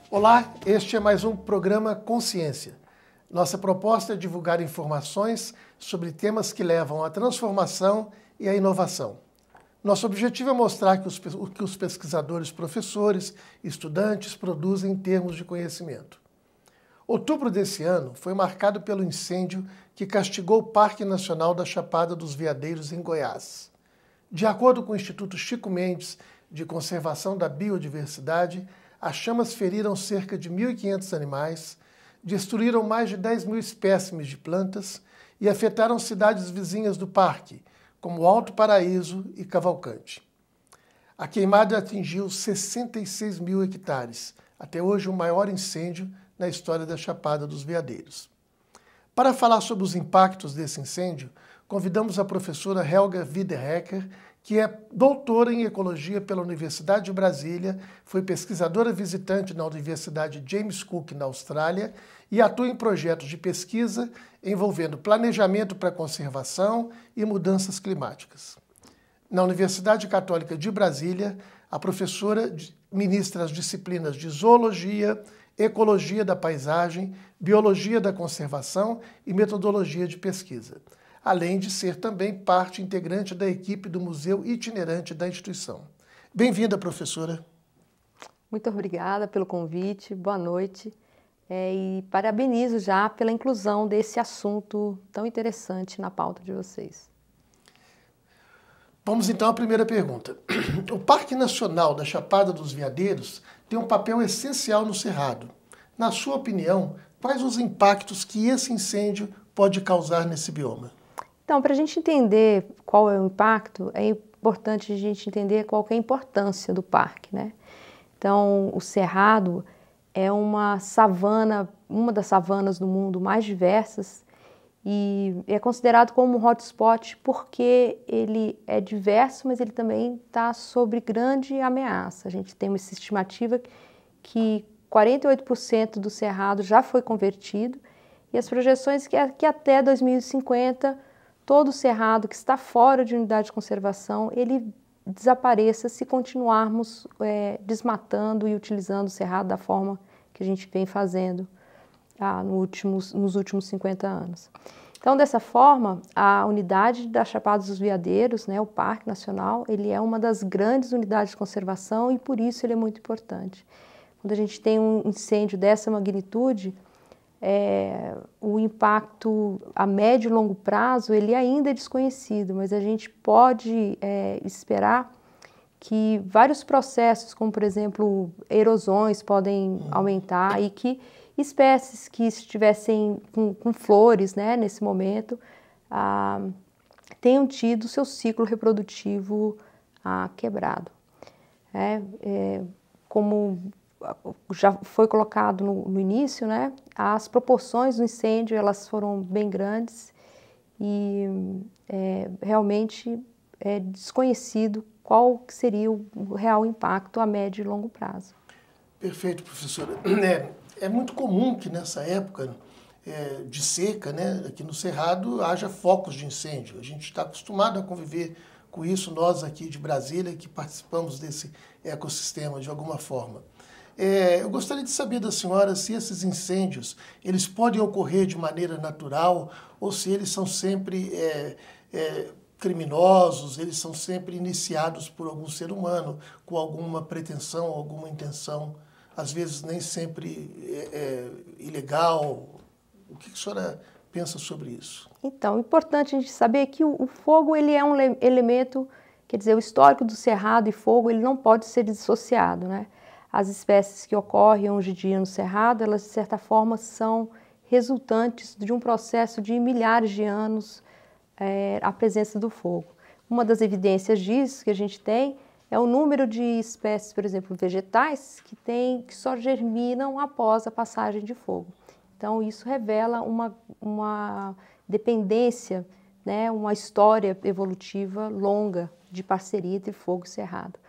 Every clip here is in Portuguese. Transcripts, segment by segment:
Olá, este é mais um programa Consciência. Nossa proposta é divulgar informações sobre temas que levam à transformação e à inovação. Nosso objetivo é mostrar o que os pesquisadores, professores e estudantes produzem em termos de conhecimento. Outubro desse ano foi marcado pelo incêndio que castigou o Parque Nacional da Chapada dos Veadeiros, em Goiás. De acordo com o Instituto Chico Mendes de Conservação da Biodiversidade, as chamas feriram cerca de 1.500 animais, destruíram mais de 10 mil espécimes de plantas e afetaram cidades vizinhas do parque, como Alto Paraíso e Cavalcante. A queimada atingiu 66 mil hectares, até hoje o maior incêndio na história da Chapada dos Veadeiros. Para falar sobre os impactos desse incêndio, convidamos a professora Helga Wiederhecker, que é doutora em Ecologia pela Universidade de Brasília, foi pesquisadora visitante na Universidade James Cook, na Austrália, e atua em projetos de pesquisa envolvendo planejamento para conservação e mudanças climáticas. Na Universidade Católica de Brasília, a professora ministra as disciplinas de Zoologia, Ecologia da Paisagem, Biologia da Conservação e Metodologia de Pesquisa, além de ser também parte integrante da equipe do Museu Itinerante da instituição. Bem-vinda, professora. Muito obrigada pelo convite, boa noite e parabenizo já pela inclusão desse assunto tão interessante na pauta de vocês. Vamos então à primeira pergunta. O Parque Nacional da Chapada dos Veadeiros tem um papel essencial no Cerrado. Na sua opinião, quais os impactos que esse incêndio pode causar nesse bioma? Então, para a gente entender qual é o impacto, é importante a gente entender qual que é a importância do parque, né? Então, o Cerrado é uma savana, uma das savanas do mundo mais diversas e é considerado como um hotspot porque ele é diverso, mas ele também está sob grande ameaça. A gente tem uma estimativa que 48% do Cerrado já foi convertido e as projeções que até 2050 todo o Cerrado que está fora de unidade de conservação, ele desapareça se continuarmos desmatando e utilizando o Cerrado da forma que a gente vem fazendo nos últimos 50 anos. Então, dessa forma, a unidade da Chapada dos Veadeiros, né, o Parque Nacional, ele é uma das grandes unidades de conservação e por isso ele é muito importante. Quando a gente tem um incêndio dessa magnitude, o impacto a médio e longo prazo ele ainda é desconhecido, mas a gente pode esperar que vários processos, como por exemplo erosões, podem aumentar e que espécies que estivessem com flores, né, nesse momento tenham tido seu ciclo reprodutivo quebrado. Como já foi colocado no início, né? As proporções do incêndio elas foram bem grandes e realmente é desconhecido qual seria o real impacto a médio e longo prazo. Perfeito, professora. É muito comum que nessa época de seca, né, aqui no Cerrado, haja focos de incêndio. A gente está acostumado a conviver com isso, nós aqui de Brasília, que participamos desse ecossistema de alguma forma. Eu gostaria de saber da senhora se esses incêndios eles podem ocorrer de maneira natural ou se eles são sempre criminosos, eles são sempre iniciados por algum ser humano com alguma pretensão, alguma intenção, às vezes nem sempre ilegal. O que a senhora pensa sobre isso? Então, é importante a gente saber que o fogo ele é um elemento, quer dizer, o histórico do Cerrado e fogo ele não pode ser dissociado, né? As espécies que ocorrem hoje em dia no Cerrado, elas de certa forma são resultantes de um processo de milhares de anos a presença do fogo. Uma das evidências disso que a gente tem é o número de espécies, por exemplo, vegetais, que só germinam após a passagem de fogo. Então, isso revela uma dependência, né, uma história evolutiva longa de parceria entre fogo e cerrado.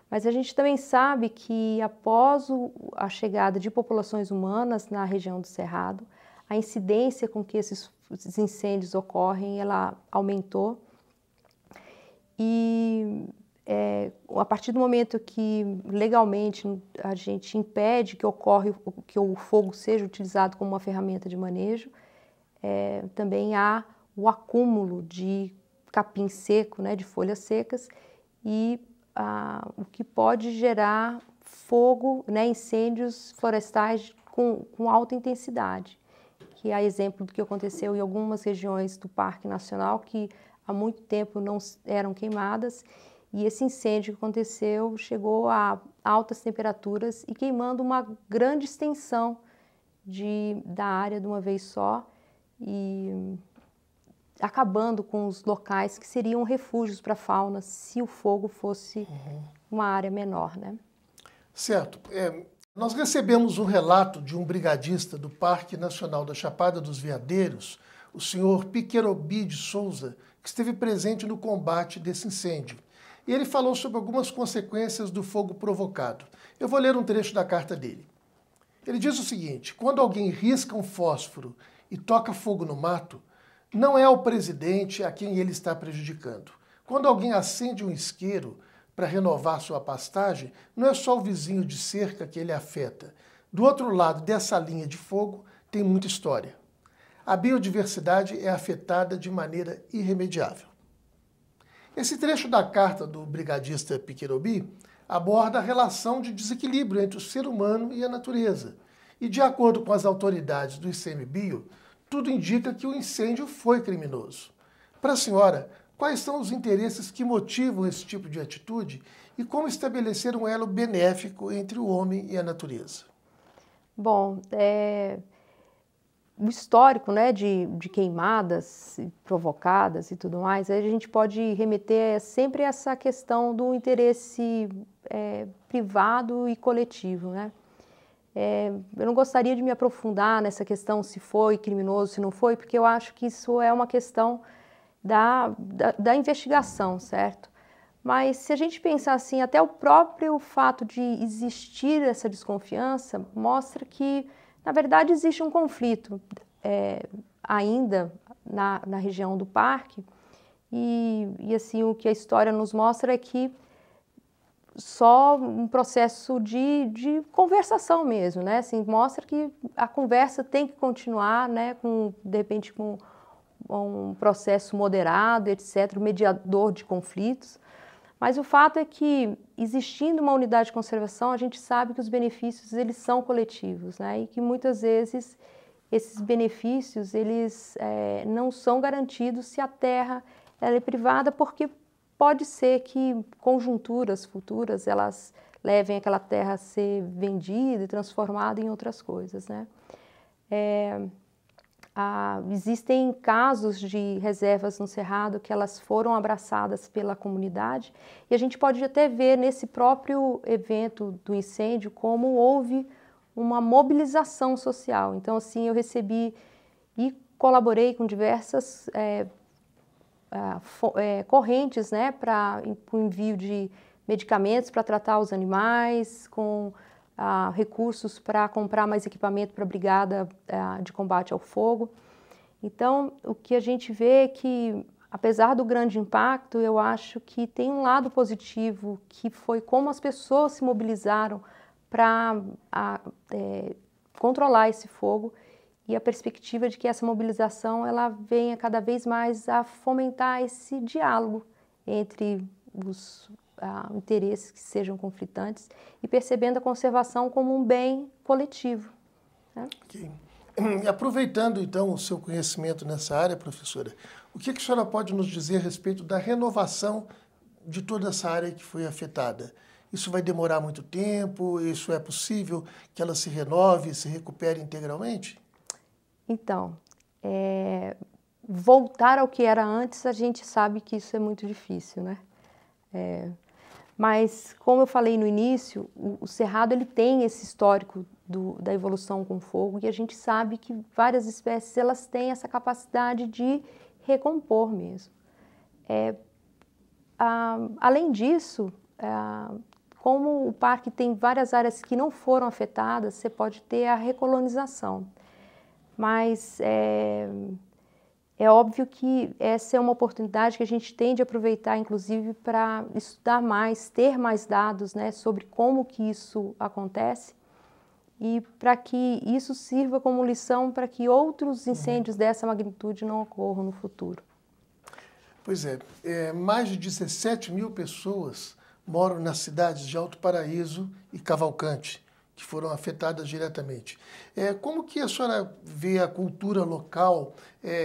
Mas a gente também sabe que após a chegada de populações humanas na região do Cerrado, a incidência com que esses incêndios ocorrem, ela aumentou e a partir do momento que legalmente a gente impede que o fogo seja utilizado como uma ferramenta de manejo, também há o acúmulo de capim seco, né, de folhas secas, e o que pode gerar fogo, né, incêndios florestais com alta intensidade, que é exemplo do que aconteceu em algumas regiões do Parque Nacional que há muito tempo não eram queimadas, e esse incêndio que aconteceu chegou a altas temperaturas e queimando uma grande extensão da área de uma vez só e acabando com os locais que seriam refúgios para a fauna se o fogo fosse uma área menor, né? Certo. Nós recebemos um relato de um brigadista do Parque Nacional da Chapada dos Veadeiros, o senhor Piquerobi de Souza, que esteve presente no combate desse incêndio. E ele falou sobre algumas consequências do fogo provocado. Eu vou ler um trecho da carta dele. Ele diz o seguinte: quando alguém risca um fósforo e toca fogo no mato, não é o presidente a quem ele está prejudicando. Quando alguém acende um isqueiro para renovar sua pastagem, não é só o vizinho de cerca que ele afeta. Do outro lado dessa linha de fogo tem muita história. A biodiversidade é afetada de maneira irremediável. Esse trecho da carta do brigadista Piquerobi aborda a relação de desequilíbrio entre o ser humano e a natureza. E, de acordo com as autoridades do ICMBio, tudo indica que o incêndio foi criminoso. Para a senhora, quais são os interesses que motivam esse tipo de atitude e como estabelecer um elo benéfico entre o homem e a natureza? Bom, o histórico, né, de queimadas provocadas e tudo mais, a gente pode remeter sempre a essa questão do interesse privado e coletivo, né? Eu não gostaria de me aprofundar nessa questão se foi criminoso, se não foi, porque eu acho que isso é uma questão da investigação, certo? Mas se a gente pensar assim, até o próprio fato de existir essa desconfiança mostra que, na verdade, existe um conflito ainda na região do parque e assim, o que a história nos mostra é que só um processo de conversação mesmo, né? Assim, mostra que a conversa tem que continuar, né? De repente, com um processo moderado, etc., mediador de conflitos. Mas o fato é que, existindo uma unidade de conservação, a gente sabe que os benefícios eles são coletivos, né? E que muitas vezes esses benefícios eles não são garantidos se a terra ela é privada, porque pode ser que conjunturas futuras elas levem aquela terra a ser vendida e transformada em outras coisas, né? Existem casos de reservas no Cerrado que elas foram abraçadas pela comunidade e a gente pode até ver nesse próprio evento do incêndio como houve uma mobilização social. Então, assim, eu recebi e colaborei com diversas correntes, né, para o envio de medicamentos para tratar os animais, com recursos para comprar mais equipamento para a brigada de combate ao fogo. Então, o que a gente vê é que, apesar do grande impacto, eu acho que tem um lado positivo, que foi como as pessoas se mobilizaram para controlar esse fogo e a perspectiva de que essa mobilização ela venha cada vez mais a fomentar esse diálogo entre os interesses que sejam conflitantes e percebendo a conservação como um bem coletivo, né? Okay. E aproveitando, então, o seu conhecimento nessa área, professora, o que a senhora pode nos dizer a respeito da renovação de toda essa área que foi afetada? Isso vai demorar muito tempo? Isso é possível que ela se renove, se recupere integralmente? Então, voltar ao que era antes, a gente sabe que isso é muito difícil, né? Mas, como eu falei no início, o Cerrado ele tem esse histórico da evolução com fogo e a gente sabe que várias espécies elas têm essa capacidade de recompor mesmo. Além disso, como o parque tem várias áreas que não foram afetadas, você pode ter a recolonização. Mas É óbvio que essa é uma oportunidade que a gente tem de aproveitar, inclusive, para estudar mais, ter mais dados, né, sobre como que isso acontece e para que isso sirva como lição para que outros incêndios dessa magnitude não ocorram no futuro. Pois é, mais de 17 mil pessoas moram nas cidades de Alto Paraíso e Cavalcante, que foram afetadas diretamente. Como que a senhora vê a cultura local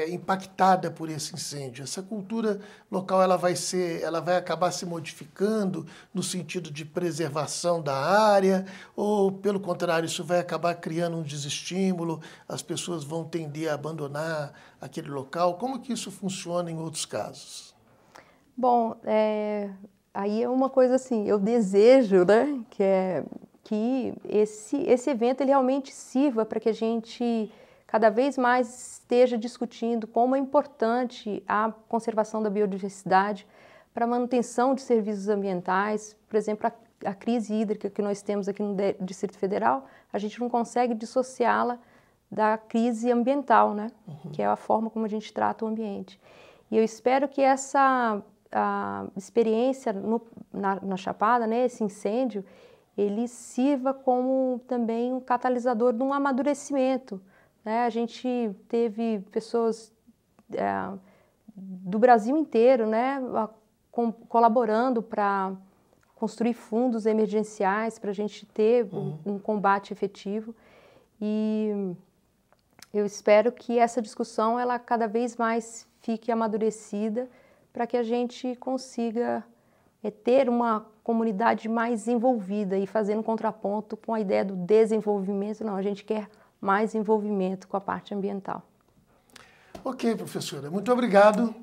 impactada por esse incêndio? Essa cultura local ela vai acabar se modificando no sentido de preservação da área, ou pelo contrário, isso vai acabar criando um desestímulo, as pessoas vão tender a abandonar aquele local? Como que isso funciona em outros casos? Bom, aí é uma coisa assim, eu desejo, né, que esse evento ele realmente sirva para que a gente cada vez mais esteja discutindo como é importante a conservação da biodiversidade para a manutenção de serviços ambientais. Por exemplo, a crise hídrica que nós temos aqui no Distrito Federal, a gente não consegue dissociá-la da crise ambiental, né? Que é a forma como a gente trata o ambiente. E eu espero que essa experiência na Chapada, né, esse incêndio, ele sirva como também um catalisador de um amadurecimento, né? A gente teve pessoas do Brasil inteiro, né, colaborando para construir fundos emergenciais para a gente ter um combate efetivo. E eu espero que essa discussão ela cada vez mais fique amadurecida para que a gente consiga ter uma comunidade mais envolvida e fazendo um contraponto com a ideia do desenvolvimento. Não, a gente quer mais envolvimento com a parte ambiental. Ok, professora. Muito obrigado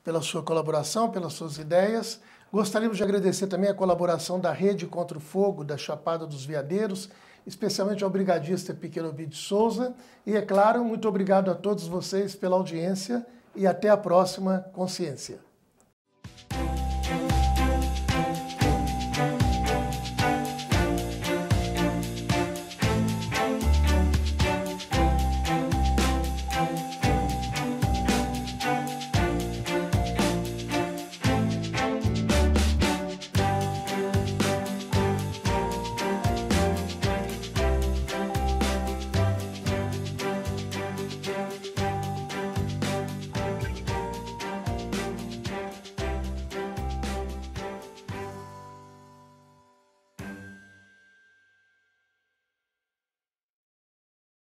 pela sua colaboração, pelas suas ideias. Gostaríamos de agradecer também a colaboração da Rede Contra o Fogo da Chapada dos Veadeiros, especialmente ao brigadista Pequeno de Souza. E, é claro, muito obrigado a todos vocês pela audiência e até a próxima Consciência.